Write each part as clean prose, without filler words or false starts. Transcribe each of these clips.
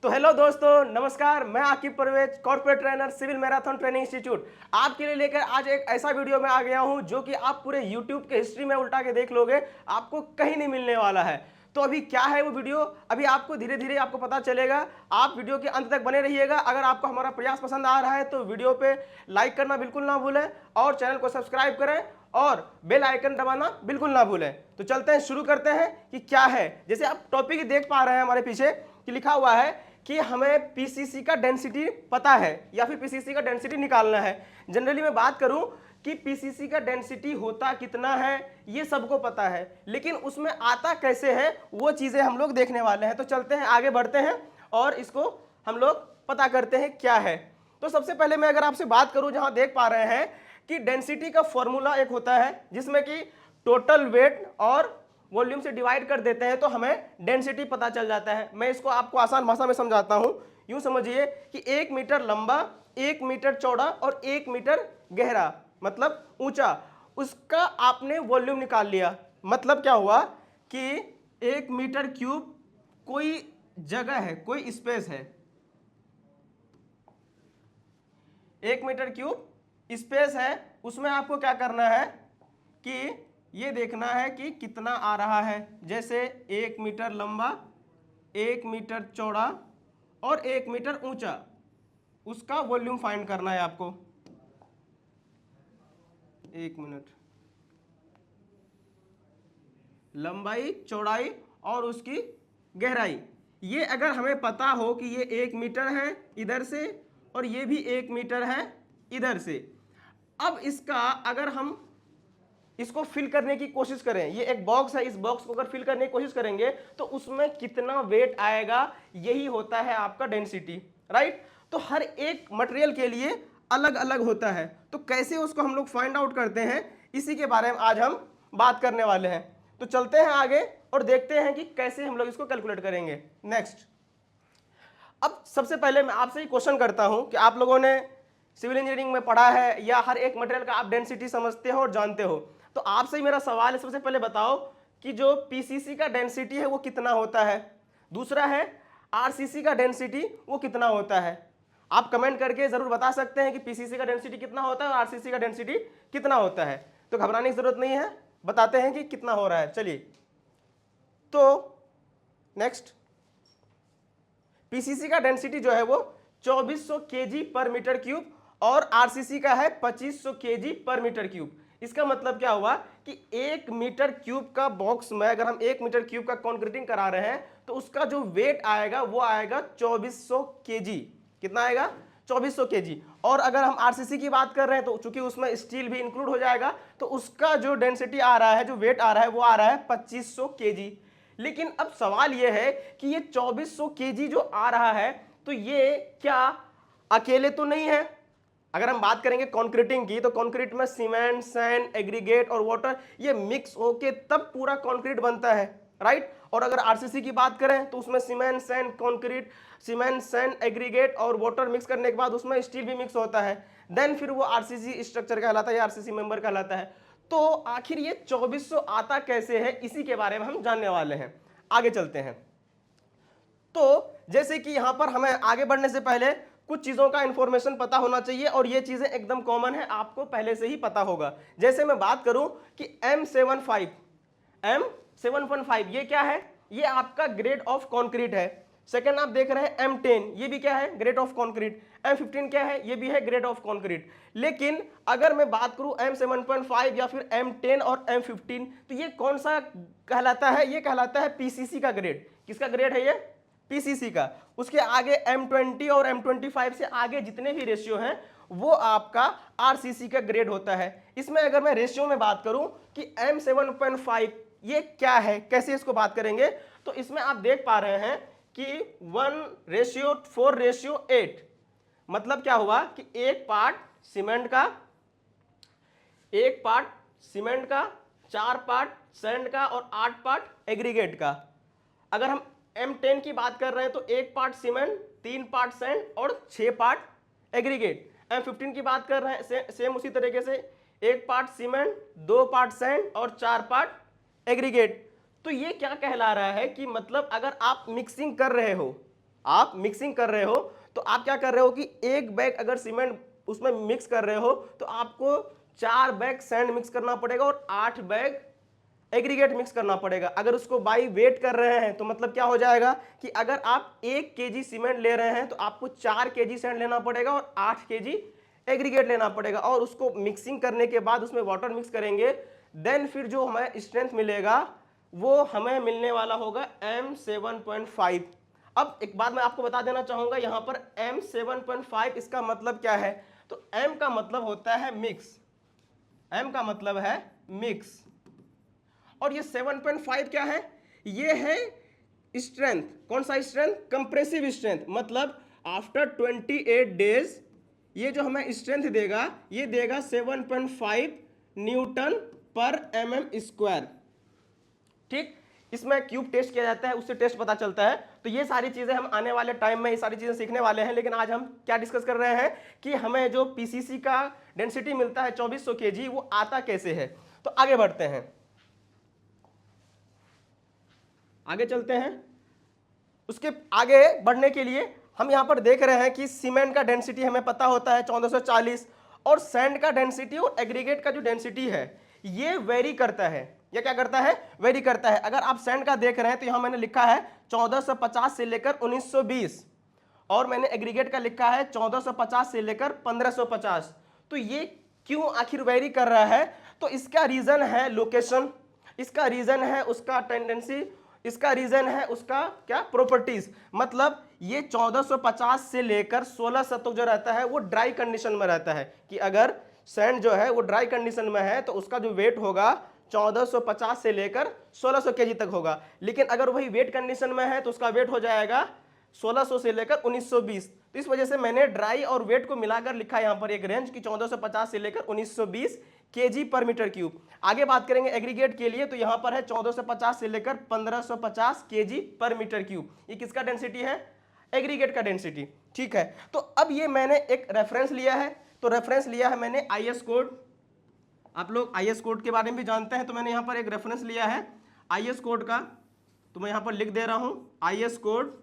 तो हेलो दोस्तों, नमस्कार। मैं Aaqib Parvez, corporate trainer, civil marathon training institute, आपके लिए लेकर आज एक ऐसा वीडियो में आ गया हूं जो कि आप पूरे YouTube के हिस्ट्री में उल्टा के देख लोगे, आपको कहीं नहीं मिलने वाला है। तो अभी क्या है वो वीडियो, अभी आपको धीरे धीरे आपको पता चलेगा। आप वीडियो के अंत तक बने रहिएगा। अगर आपको हमारा प्रयास पसंद आ रहा है तो वीडियो पे लाइक करना बिल्कुल ना भूलें और चैनल को सब्सक्राइब करें और बेल आइकन दबाना बिल्कुल ना भूलें। तो चलते हैं, शुरू करते हैं कि क्या है। जैसे आप टॉपिक देख पा रहे हैं हमारे पीछे कि लिखा हुआ है कि हमें पीसीसी का डेंसिटी पता है या फिर पीसीसी का डेंसिटी निकालना है। जनरली मैं बात करूं कि पीसीसी का डेंसिटी होता कितना है ये सबको पता है, लेकिन उसमें आता कैसे है वो चीजें हम लोग देखने वाले हैं। तो चलते हैं, आगे बढ़ते हैं और इसको हम लोग पता करते हैं क्या है। तो सबसे पहले मैं अगर आपसे बात करूं, जहां देख पा रहे हैं कि डेंसिटी का फॉर्मूला एक होता है जिसमें कि टोटल वेट और वॉल्यूम से डिवाइड कर देते हैं तो हमें डेंसिटी पता चल जाता है। मैं इसको आपको आसान भाषा में समझाता हूं। यूं समझिए कि 1 मीटर लंबा, 1 मीटर चौड़ा और 1 मीटर गहरा मतलब ऊंचा, उसका आपने वॉल्यूम निकाल लिया। मतलब क्या हुआ कि 1 मीटर क्यूब कोई जगह है, कोई स्पेस है, 1 मीटर क्यूब स्पेस है। उसमें आपको क्या करना है कि ये देखना है कि कितना आ रहा है। जैसे 1 मीटर लंबा, 1 मीटर चौड़ा और 1 मीटर ऊंचा, उसका वॉल्यूम फाइंड करना है आपको। 1 मिनट, लंबाई, चौड़ाई और उसकी गहराई, ये अगर हमें पता हो कि ये 1 मीटर है इधर से और ये भी 1 मीटर है इधर से, अब इसका अगर हम इसको फिल करने की कोशिश करें, ये एक बॉक्स है, इस बॉक्स को अगर फिल करने की कोशिश करेंगे तो उसमें कितना वेट आएगा, यही होता है आपका डेंसिटी, राइट। तो हर एक मटेरियल के लिए अलग अलग होता है। तो कैसे उसको हम लोग फाइंड आउट करते हैं, इसी के बारे में आज हम बात करने वाले हैं। तो चलते हैं आगे और देखते हैं कि कैसे हम लोग इसको कैलकुलेट करेंगे। नेक्स्ट, अब सबसे पहले मैं आपसे ही क्वेश्चन करता हूं कि आप लोगों ने सिविल इंजीनियरिंग में पढ़ा है या हर एक मटेरियल का आप डेंसिटी समझते हो और जानते हो। तो आपसे ही मेरा सवाल है, सबसे पहले बताओ कि जो पीसीसी का डेंसिटी है वो कितना होता है। दूसरा है आरसीसी का डेंसिटी वो कितना होता है। आप कमेंट करके जरूर बता सकते हैं कि पीसीसी का डेंसिटी कितना होता है और आरसीसी का डेंसिटी कितना होता है। तो घबराने की जरूरत नहीं है, बताते हैं कि कितना हो रहा है। चलिए, तो नेक्स्ट, पीसीसी का डेंसिटी जो है वो 2400 केजी पर मीटर क्यूब और आरसीसी का है 2500 केजी पर मीटर क्यूब। इसका मतलब क्या हुआ कि 1 मीटर क्यूब का बॉक्स में अगर हम 1 मीटर क्यूब का कंक्रीटिंग करा रहे हैं तो उसका जो वेट आएगा वो आएगा 2400 केजी। कितना आएगा? 2400 केजी। और अगर हम आरसीसी की बात कर रहे हैं तो चूंकि उसमें स्टील भी इंक्लूड हो जाएगा तो उसका जो डेंसिटी आ रहा है, जो वेट आ रहा है, वो आ रहा है 2500 केजी। लेकिन अब सवाल यह है कि ये 2400 केजी जो आ रहा है तो ये क्या अकेले तो नहीं है। अगर हम बात करेंगे कंक्रीटिंग की तो कंक्रीट में सीमेंट, सैंड, एग्रीगेट और वाटर ये मिक्स होके तब पूरा कंक्रीट बनता है, राइट। और अगर आरसीसी की बात करें तो उसमें cement, sand, concrete, cement, sand, aggregate और वाटर मिक्स करने के बाद उसमें स्टील भी मिक्स होता है। देन फिर वो आरसीसी स्ट्रक्चर कहलाता है या आरसीसी मेंबर कहलाता है। तो आखिर ये 2400 आता कैसे है, इसी के बारे में हम जानने वाले हैं। आगे चलते हैं। तो जैसे कि यहां पर हमें आगे बढ़ने से पहले कुछ चीजों का इंफॉर्मेशन पता होना चाहिए और ये चीजें एकदम कॉमन है, आपको पहले से ही पता होगा। जैसे मैं बात करूं कि M75 ये क्या है? ये आपका ग्रेड ऑफ कॉन्क्रीट है। सेकंड आप देख रहे हैं M10, ये भी क्या है? Grade of concrete. M15 क्या है? ये भी है ग्रेड ऑफ कॉन्क्रीट। लेकिन अगर मैं बात करूं M7.5 या फिर M10 और M15 तो ये कौन सा कहलाता है? ये कहलाता है पीसीसी का ग्रेड। किसका ग्रेड है ये? पीसीसी का। उसके आगे M20 और M25 से आगे जितने भी रेशियो हैं वो आपका आरसीसी का ग्रेड होता है। इसमें अगर मैं रेशियो में बात करूं कि M7.5 ये क्या है, कैसे इसको बात करेंगे, तो इसमें आप देख पा रहे हैं कि 1:4:8। मतलब क्या हुआ कि एक पार्ट सीमेंट का, 4 पार्ट सैंड का और 8 पार्ट एग्रीगेट का। अगर हम M10 की बात कर रहे हैं तो 1 पार्ट सीमेंट, 3 पार्ट सैंड और 6 पार्ट एग्रीगेट। M15 की बात कर रहे हैं सेम उसी तरीके से, 1 पार्ट सीमेंट, 2 पार्ट सैंड और 4 पार्ट एग्रीगेट। तो ये क्या कहला रहा है कि मतलब अगर आप मिक्सिंग कर रहे हो, आप मिक्सिंग कर रहे हो तो आप क्या कर रहे हो कि एक बैग अगर सीमेंट उसमें मिक्स कर रहे हो तो आपको 4 बैग सैंड मिक्स करना पड़ेगा और 8 बैग एग्रीगेट मिक्स करना पड़ेगा। अगर उसको बाई वेट कर रहे हैं तो मतलब क्या हो जाएगा कि अगर आप 1 केजी सीमेंट ले रहे हैं तो आपको 4 केजी सैंड लेना पड़ेगा और 8 केजी एग्रीगेट लेना पड़ेगा, और उसको मिक्सिंग करने के बाद उसमें वाटर मिक्स करेंगे, देन फिर जो हमें स्ट्रेंथ मिलेगा वो हमें मिलने वाला होगा M7.5। अब एक बात मैं आपको बता देना चाहूंगा, यहां पर M7.5 इसका मतलब क्या है, तो M का मतलब होता है मिक्स, M का मतलब है मिक्स, और ये 7.5 क्या है, ये है स्ट्रेंथ। कौन सा स्ट्रेंथ, कंप्रेसिव स्ट्रेंथ, मतलब आफ्टर 28 डेज ये जो हमें स्ट्रेंथ देगा ये देगा 7.5 न्यूटन पर mm²। ठीक, इसमें क्यूब टेस्ट किया जाता है, उससे टेस्ट पता चलता है। तो ये सारी चीजें हम आने वाले टाइम में ये सारी चीजें सीखने वाले हैं, लेकिन आज हम क्या डिस्कस कर रहे हैं कि हमें जो पीसीसी का डेंसिटी मिलता है 2400 केजी वो आता कैसे है। तो आगे बढ़ते हैं, आगे चलते हैं। उसके आगे बढ़ने के लिए हम यहां पर देख रहे हैं कि सीमेंट का डेंसिटी हमें पता होता है 1440, और सैंड का डेंसिटी और एग्रीगेट का जो डेंसिटी है ये वेरी करता है। ये क्या करता है, वेरी करता है। अगर आप सैंड का देख रहे हैं तो यहां मैंने लिखा है 1450 से लेकर 1920, और मैंने एग्रीगेट का लिखा है 1450 से लेकर 1550। तो ये क्यों आखिर वेरी कर रहा है, तो इसका रीजन है लोकेशन, इसका रीजन है उसका टेंडेंसी, इसका रीजन है उसका क्या, प्रॉपर्टीज। मतलब ये 1450 से लेकर 1600 तक जो रहता है वो ड्राई कंडीशन में रहता है, कि अगर सैंड जो है वो ड्राई कंडीशन में है तो उसका जो वेट होगा 1450 से लेकर 1600 केजी तक होगा। लेकिन अगर वही वेट कंडीशन में है तो उसका वेट हो जाएगा 1600 से लेकर 1920। तो इस वजह से मैंने ड्राई और वेट को मिलाकर लिखा यहां पर एक रेंज की 1450 से लेकर 1920 केजी पर मीटर क्यूब। आगे बात करेंगे एग्रीगेट के लिए, तो यहां पर है 1450 से लेकर 1550 केजी पर मीटर क्यूब। ये किसका डेंसिटी है, एग्रीगेट का डेंसिटी। ठीक है, तो अब ये मैंने एक रेफरेंस लिया है, तो रेफरेंस लिया है मैंने IS कोड। आप लोग IS कोड के बारे में भी जानते हैं, तो मैंने यहां पर एक रेफरेंस लिया है IS कोड का, तो मैं यहां पर लिख दे रहा हूं IS कोड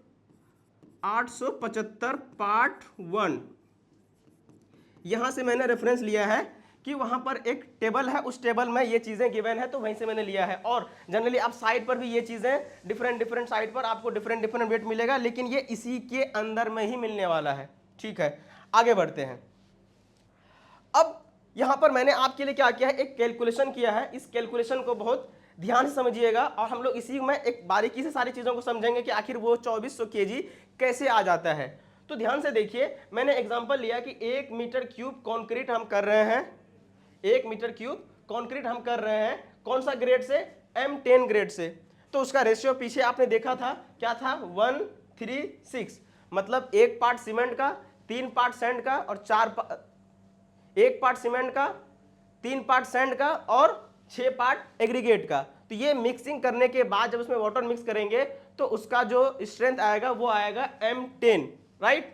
875 पार्ट 1। यहां से मैंने रेफरेंस लिया है कि वहां पर एक टेबल है, उस टेबल में ये चीजें गिवन है, तो वहीं से मैंने लिया है। और जनरली आप साइट पर भी ये चीजें डिफरेंट साइट पर आपको डिफरेंट वेट मिलेगा, लेकिन ये इसी के अंदर में ही मिलने वाला है। ठीक है, आगे बढ़ते हैं। अब यहां पर मैंने आपके लिए क्या किया है, एक कैलकुलेशन किया है। इस कैलकुलेशन को बहुत ध्यान से समझिएगा, और हम लोग इसी में एक बारीकी से सारी चीजों को समझेंगे कि आखिर वो 2400 केजी कैसे आ जाता है। तो ध्यान से देखिए, मैंने एग्जांपल लिया कि 1 मीटर क्यूब कंक्रीट हम कर रहे हैं, 1 मीटर क्यूब कंक्रीट हम कर रहे हैं, कौन सा ग्रेड से, M10 ग्रेड से। तो उसका रेशियो पीछे आपने देखा था, क्या था, 1:3:6, मतलब 1 पार्ट सीमेंट का, 3 पार्ट सैंड का, और 1 पार्ट सीमेंट का, 3 पार्ट सैंड का, और 6 पार्ट एग्रीगेट का। तो ये मिक्सिंग करने के बाद जब उसमें वाटर मिक्स करेंगे तो उसका जो स्ट्रेंथ आएगा वो आएगा M10, राइट।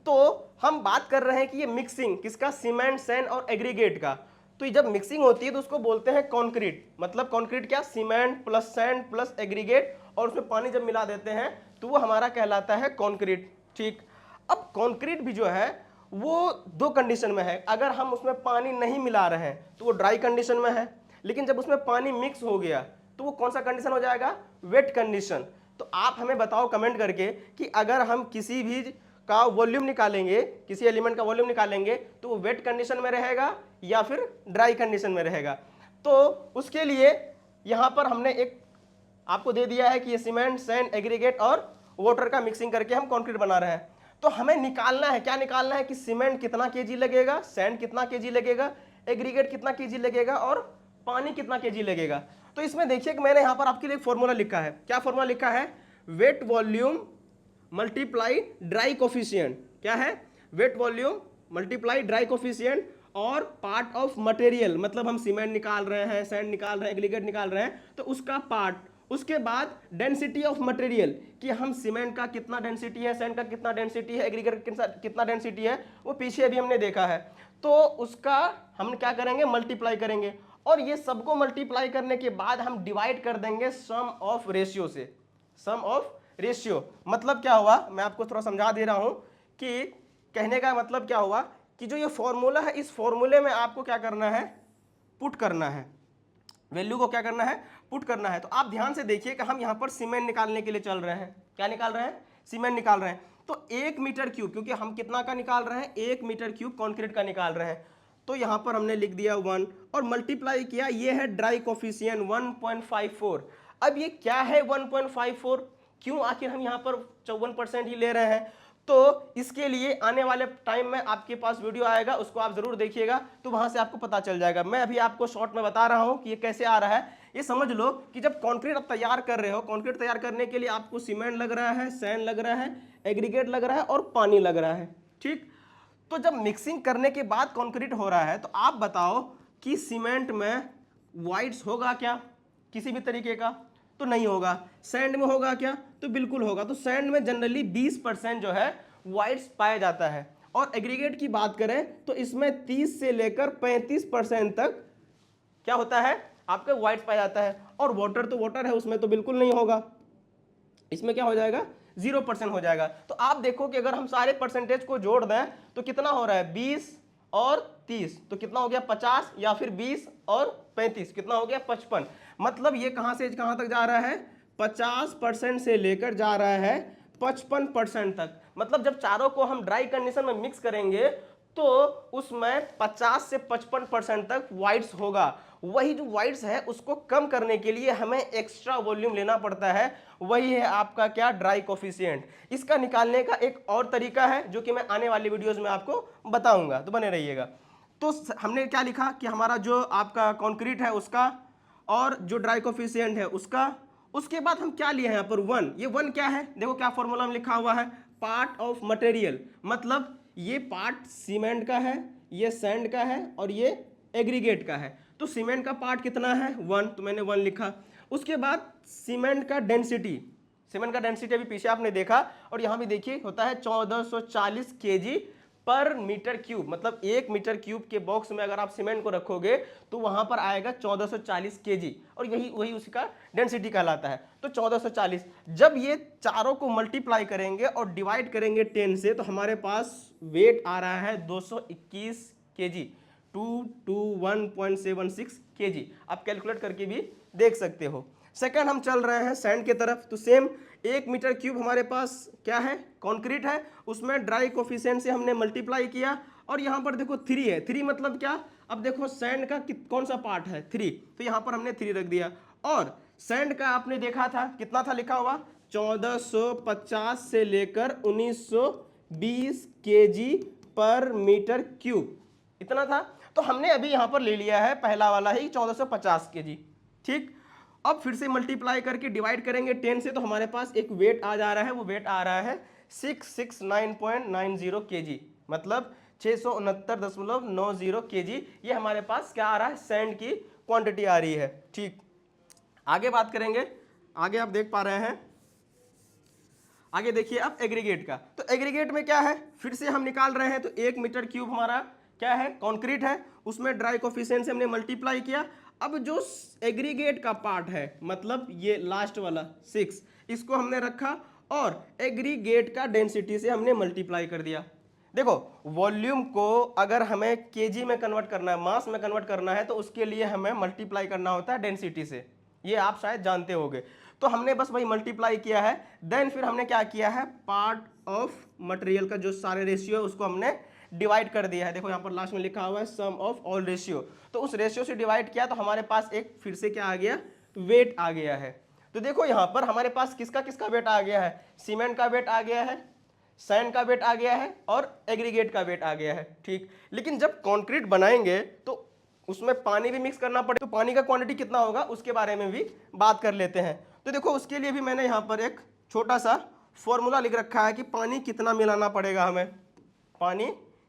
तो हम बात कर रहे हैं कि ये मिक्सिंग किसका, सीमेंट, सैंड और एग्रीगेट का। तो जब मिक्सिंग होती है तो उसको बोलते हैं कंक्रीट। मतलब कंक्रीट क्या, cement plus sand plus aggregate, और उसमें पानी जब मिला देते हैं तो वो हमारा कहलाता है कंक्रीट। ठीक, अब कंक्रीट भी जो है वो 2 कंडीशन में है। अगर हम उसमें पानी नहीं मिला रहे हैं तो वो ड्राई कंडीशन में है, लेकिन जब उसमें पानी मिक्स हो गया तो वो कौन सा कंडीशन हो जाएगा, वेट कंडीशन। तो आप हमें बताओ कमेंट करके कि अगर हम किसी भी का वॉल्यूम निकालेंगे, किसी एलिमेंट का वॉल्यूम निकालेंगे, तो वो वेट कंडीशन में रहेगा या फिर ड्राई कंडीशन में रहेगा। तो उसके लिए यहां पर हमने एक आपको दे दिया है कि ये सीमेंट, सैंड, एग्रीगेट और वाटर का मिक्सिंग करके हम कंक्रीट बना रहे हैं। तो हमें निकालना है, क्या निकालना है कि सीमेंट कितना केजी लगेगा, सैंड कितना केजी लगेगा, एग्रीगेट कितना केजी लगेगा, और पानी कितना केजी लगेगा। तो इसमें देखिए कि मैंने यहां पर आपके लिए एक फॉर्मूला लिखा है। क्या फॉर्मूला लिखा है, wet volume multiply dry coefficient. क्या है, wet volume multiply dry coefficient और पार्ट ऑफ मटेरियल, मतलब हम सीमेंट निकाल रहे हैं, सैंड निकाल रहे हैं, एग्रीगेट निकाल रहे हैं, तो उसका पार्ट। उसके बाद डेंसिटी ऑफ मटेरियल, कि हम सीमेंट का कितना डेंसिटी है, सैंड का कितना डेंसिटी है, एग्रीगेट कितना डेंसिटी है, वो पीछे अभी हमने देखा है। तो उसका हम क्या करेंगे, मल्टीप्लाई करेंगे, और ये सबको मल्टीप्लाई करने के बाद हम डिवाइड कर देंगे सम ऑफ रेशियो से, सम ऑफ रेशियो। मतलब क्या हुआ, मैं आपको थोड़ा समझा दे रहा हूं कि कहने का मतलब क्या हुआ कि जो ये फॉर्मूला है, इस फॉर्मूले में आपको क्या करना है, पुट करना है, वैल्यू को क्या करना है, पुट करना है। तो आप ध्यान से देखिए कि हम यहाँ पर सीमेंट निकालने के लिए चल रहे हैं। क्या निकाल रहे हैं, सीमेंट निकाल रहे हैं। तो 1 मीटर क्यूब, क्योंकि हम कितना का निकाल रहे हैं, 1 मीटर क्यूब कंक्रीट का निकाल रहे हैं, तो यहाँ पर हमने लिख दिया 1 और मल्टीप्लाई किया, ये है ड्राई कोफिशिएंट 1.54। अब ये क्या है 1.54, क्यों आखिर हम यहाँ पर 54% ही ले रहे हैं, तो इसके लिए आने वाले टाइम में आपके पास वीडियो आएगा, उसको आप जरूर देखिएगा, तो वहां से आपको पता चल जाएगा। मैं अभी आपको शॉर्ट में बता रहा हूं कि ये कैसे आ रहा है। ये समझ लो कि जब कंक्रीट आप तैयार कर रहे हो, कंक्रीट तैयार करने के लिए आपको सीमेंट लग रहा है, सैंड लग रहा है, एग्रीगेट लग रहा है और पानी लग रहा है, ठीक। तो जब मिक्सिंग करने के बाद कंक्रीट हो रहा है, तो आप बताओ कि सीमेंट में वाइट्स होगा क्या किसी भी तरीके का, तो नहीं होगा। सैंड में होगा क्या, तो बिल्कुल होगा। तो सैंड में जनरली 20% जो है वाइट्स पाया जाता है, और एग्रीगेट की बात करें तो इसमें 30 से लेकर 35% तक क्या होता है, आपका वाइट्स पाया जाता है। और वाटर तो वाटर है, उसमें तो बिल्कुल नहीं होगा, इसमें क्या हो जाएगा, 0% हो जाएगा। तो आप देखो कि अगर हम सारे परसेंटेज को जोड़ दें तो कितना हो रहा है, 20 और 30, तो कितना हो गया 50, या फिर 20 और 35 कितना हो गया 55। मतलब ये कहां से कहां तक जा रहा है, 50% से लेकर जा रहा है 55% तक। मतलब जब चारों को हम ड्राई कंडीशन में मिक्स करेंगे तो उसमें 50 से 55% तक वाइट्स होगा। वही जो वाइट्स है उसको कम करने के लिए हमें एक्स्ट्रा वॉल्यूम लेना पड़ता है, वही है आपका क्या, ड्राई कोफिशिएंट। इसका निकालने का एक और तरीका है जो कि मैं आने वाली वीडियोस में आपको बताऊंगा, तो बने रहिएगा। तो हमने क्या लिखा कि हमारा जो आपका कंक्रीट है उसका और जो ड्राई कोफिशिएंट है उसका, उसके बाद हम क्या लिए हैं यहाँ पर 1। ये 1 क्या है, देखो क्या फॉर्मूला में लिखा हुआ है, पार्ट ऑफ मटेरियल। मतलब ये पार्ट सीमेंट का है, ये सैंड का है और ये एग्रीगेट का है। तो सीमेंट का पार्ट कितना है 1, तो मैंने 1 लिखा। उसके बाद सीमेंट का डेंसिटी, सीमेंट का डेंसिटी अभी पीछे आपने देखा और यहाँ भी देखिए होता है 1440 kg पर मीटर क्यूब। मतलब 1 मीटर क्यूब के बॉक्स में अगर आप सीमेंट को रखोगे तो वहां पर आएगा 1440 kg, और यही वही उसका डेंसिटी कहलाता है। तो 1440, जब ये चारों को मल्टीप्लाई करेंगे और डिवाइड करेंगे 10 से, तो हमारे पास वेट आ रहा है 221 kg, 221.76 kg। आप कैलकुलेट करके भी देख सकते हो। सेकंड हम चल रहे हैं सैंड की तरफ, तो सेम 1 मीटर क्यूब हमारे पास क्या है, कंक्रीट है, उसमें ड्राई कोफिशिएंट से हमने मल्टीप्लाई किया, और यहाँ पर देखो 3 है। 3 मतलब क्या, अब देखो सैंड का कौन सा पार्ट है, 3, तो यहाँ पर हमने 3 रख दिया। और सैंड का आपने देखा था कितना था लिखा हुआ, 1450 से लेकर 1920 kg पर मीटर क्यूब, इतना था। तो हमने अभी यहाँ पर ले लिया है पहला वाला ही 1450 kg, ठीक। अब फिर से मल्टीप्लाई करके डिवाइड करेंगे 10 से, तो हमारे पास एक वेट आ जा रहा है, वो वेट आ रहा है 669.90 kg, मतलब 669.90 kg। ये हमारे पास क्या आ रहा है, सैंड की क्वांटिटी आ रही है, ठीक। आगे बात करेंगे, आगे आप देख पा रहे हैं, आगे देखिए अब एग्रीगेट का। तो एग्रीगेट में क्या है, फिर से हम निकाल रहे हैं। तो 1 मीटर क्यूब हमारा क्या है, कंक्रीट है, उसमें ड्राई कोफिशिएंट से हमने मल्टीप्लाई किया। अब जो एग्रीगेट का पार्ट है, मतलब ये लास्ट वाला 6, इसको हमने रखा और एग्रीगेट का डेंसिटी से हमने मल्टीप्लाई कर दिया। देखो वॉल्यूम को अगर हमें केजी में कन्वर्ट करना है, मास में कन्वर्ट करना है, तो उसके लिए हमें मल्टीप्लाई करना होता है डेंसिटी से, ये आप शायद जानते होंगे। तो हमने बस वही मल्टीप्लाई किया है। देन फिर हमने क्या किया है, पार्ट ऑफ मटेरियल का जो सारे रेशियो है उसको हमने डिवाइड कर दिया है। देखो यहाँ पर लास्ट में लिखा हुआ है सम ऑफ ऑल रेशियो, तो उस रेशियो से डिवाइड किया तो हमारे पास एक फिर से क्या आ गया, वेट आ गया है। तो देखो यहाँ पर हमारे पास किसका किसका वेट आ गया है, सीमेंट का वेट आ गया है, सैंड का वेट आ गया है और एग्रीगेट का वेट आ गया है, ठीक। लेकिन जब कंक्रीट बनाएंगे तो उसमें पानी भी मिक्स करना पड़े, तो पानी का क्वांटिटी कितना होगा उसके बारे में भी बात कर लेते हैं। तो देखो उसके लिए भी मैंने यहाँ पर एक छोटा सा फॉर्मूला लिख रखा है कि पानी कितना मिलाना पड़ेगा, हमें पानी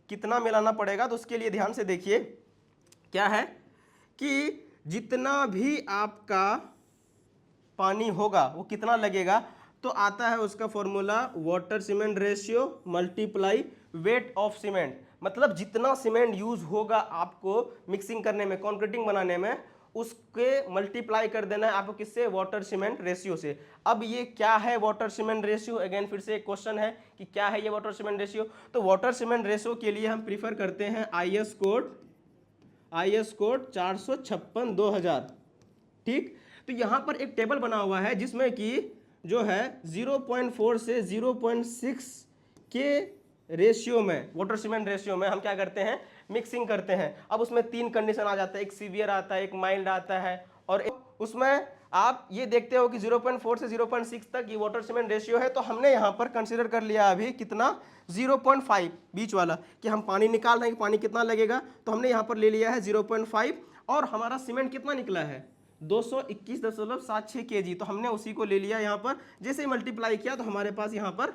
कितना मिलाना पड़ेगा। तो उसके लिए ध्यान से देखिए क्या है कि जितना भी आपका पानी होगा वो कितना लगेगा, तो आता है उसका formula water cement ratio multiply weight of cement. मतलब जितना सीमेंट यूज होगा आपको मिक्सिंग करने में, कंक्रीटिंग बनाने में, उसके मल्टीप्लाई कर देना है आपको किससे, वाटर सीमेंट रेशियो से। अब ये क्या है वाटर सीमेंट रेशियो, अगेन फिर से एक क्वेश्चन है कि क्या है ये वाटर सीमेंट रेशियो। तो वाटर सीमेंट रेशियो के लिए हम प्रीफर करते हैं IS कोड 456/2000, ठीक। तो यहाँ पर एक टेबल बना हुआ है जिसमें कि जो है 0.4 से 0.6 के रेशियो में, वाटर सीमेंट रेशियो में हम क्या करते हैं, मिक्सिंग करते हैं। अब उसमें 3 कंडीशन आ जाता है, एक सीवियर आता है, एक माइल्ड आता है, और उसमें आप ये देखते हो कि 0.4 से 0.6 तक ये वाटर सीमेंट रेशियो है। तो हमने यहाँ पर कंसीडर कर लिया अभी कितना, 0.5 बीच वाला, कि हम पानी निकाल रहे हैं कि पानी कितना लगेगा। तो हमने यहाँ पर ले लिया है 0.5, और हमारा सीमेंट कितना निकला है, 221.76 kg। तो हमने उसी को ले लिया यहाँ पर। जैसे ही मल्टीप्लाई किया तो हमारे पास यहाँ पर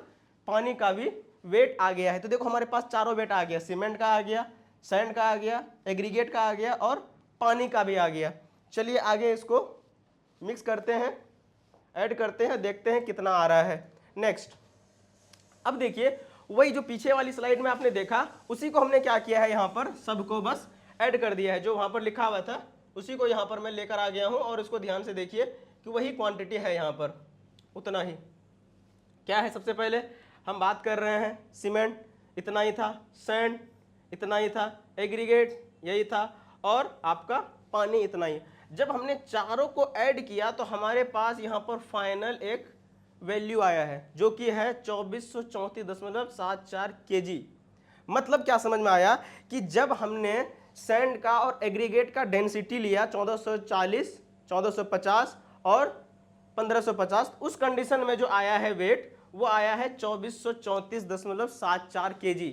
पानी का भी वेट आ गया है। तो देखो हमारे पास चारों वेट आ गया, सीमेंट का आ गया, सैंड का आ गया, एग्रीगेट का आ गया, और पानी का भी आ गया। चलिए आगे इसको मिक्स करते हैं, ऐड करते हैं, देखते हैं कितना आ रहा है। नेक्स्ट, अब देखिए वही जो पीछे वाली स्लाइड में आपने देखा, उसी को हमने क्या किया है, यहाँ पर सबको बस ऐड कर दिया है। जो वहाँ पर लिखा हुआ था उसी को यहाँ पर मैं लेकर आ गया हूँ, और इसको ध्यान से देखिए कि वही क्वांटिटी है यहाँ पर, उतना ही। क्या है, सबसे पहले हम बात कर रहे हैं सीमेंट इतना ही था, सैंड इतना ही था, एग्रीगेट यही था, और आपका पानी इतना ही। जब हमने चारों को ऐड किया तो हमारे पास यहाँ पर फाइनल एक वैल्यू आया है जो कि है 2434.74 kg। मतलब क्या समझ में आया कि जब हमने सैंड का और एग्रीगेट का डेंसिटी लिया 1440, 1450 और 1550, उस कंडीशन में जो आया है वेट वो आया है 2434.74 kg।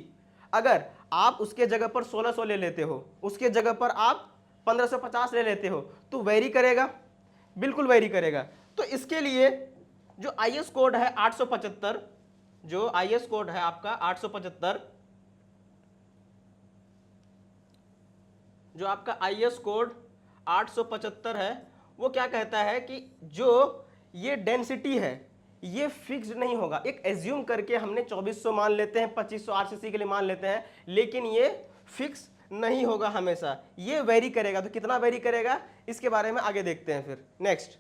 अगर आप उसके जगह पर 1600 ले लेते हो, उसके जगह पर आप 1550 ले लेते हो, तो वेरी करेगा, बिल्कुल वेरी करेगा। तो इसके लिए जो IS कोड है 875, जो IS कोड है आपका 875, जो आपका IS कोड 875 है, वो क्या कहता है कि जो ये डेंसिटी है ये फिक्स्ड नहीं होगा। एक एज्यूम करके हमने 2400 मान लेते हैं, 2500 RCC के लिए मान लेते हैं, लेकिन ये फिक्स नहीं होगा हमेशा, ये वेरी करेगा। तो कितना वेरी करेगा इसके बारे में आगे देखते हैं फिर। नेक्स्ट,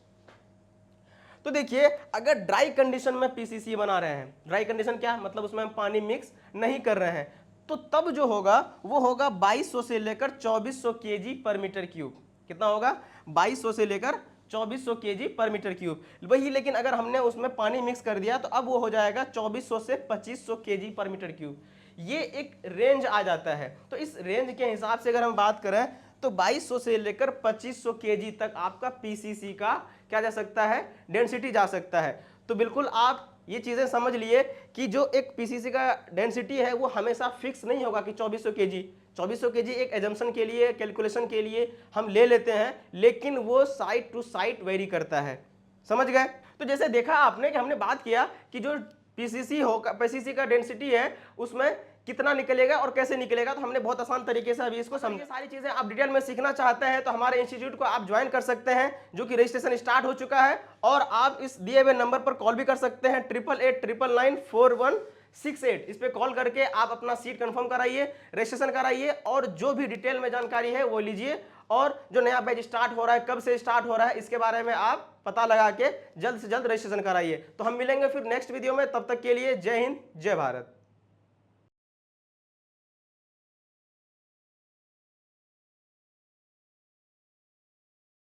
तो देखिए अगर ड्राई कंडीशन में PCC बना रहे हैं, ड्राई कंडीशन क्या मतलब उसमें हम पानी मिक्स नहीं कर रहे हैं, तो तब जो होगा वो होगा 2200 से लेकर 2400 kg पर मीटर क्यूब। कितना होगा, 2200 से लेकर 2400 kg पर मीटर क्यूब वही। लेकिन अगर हमने उसमें पानी मिक्स कर दिया तो अब वो हो जाएगा 2400 से 2500 kg पर मीटर क्यूब। ये एक रेंज आ जाता है। तो इस रेंज के हिसाब से अगर हम बात करें तो 2200 से लेकर 2500 kg तक आपका PCC का क्या जा सकता है, डेंसिटी जा सकता है। तो बिल्कुल आप ये चीजें समझ लिए कि जो एक PCC का डेंसिटी है वो हमेशा फिक्स नहीं होगा कि 2400 kg। 2400 kg एक एजम्पशन के लिए, कैलकुलेशन के लिए हम ले लेते हैं, लेकिन वो साइट टू साइट वेरी करता है। समझ गए। तो जैसे देखा आपने कि हमने बात किया कि जो PCC का डेंसिटी है उसमें कितना निकलेगा और कैसे निकलेगा, तो हमने बहुत आसान तरीके से अभी इसको समझा। सारी चीजें आप डिटेल में सीखना चाहते हैं तो हमारे इंस्टीट्यूट को आप ज्वाइन कर सकते हैं, जो कि रजिस्ट्रेशन स्टार्ट हो चुका है। और आप इस दिए हुए नंबर पर कॉल भी कर सकते हैं, 8889994168। इस पे कॉल करके आप अपना सीट कंफर्म कराइए, रजिस्ट्रेशन कराइए, और जो भी डिटेल में जानकारी है वो लीजिए। और जो नया बैच स्टार्ट हो रहा है, कब से स्टार्ट हो रहा है, इसके बारे में आप पता लगा के जल्द से जल्द रजिस्ट्रेशन कराइए। तो हम मिलेंगे फिर नेक्स्ट वीडियो में, तब तक के लिए जय हिंद, जय भारत।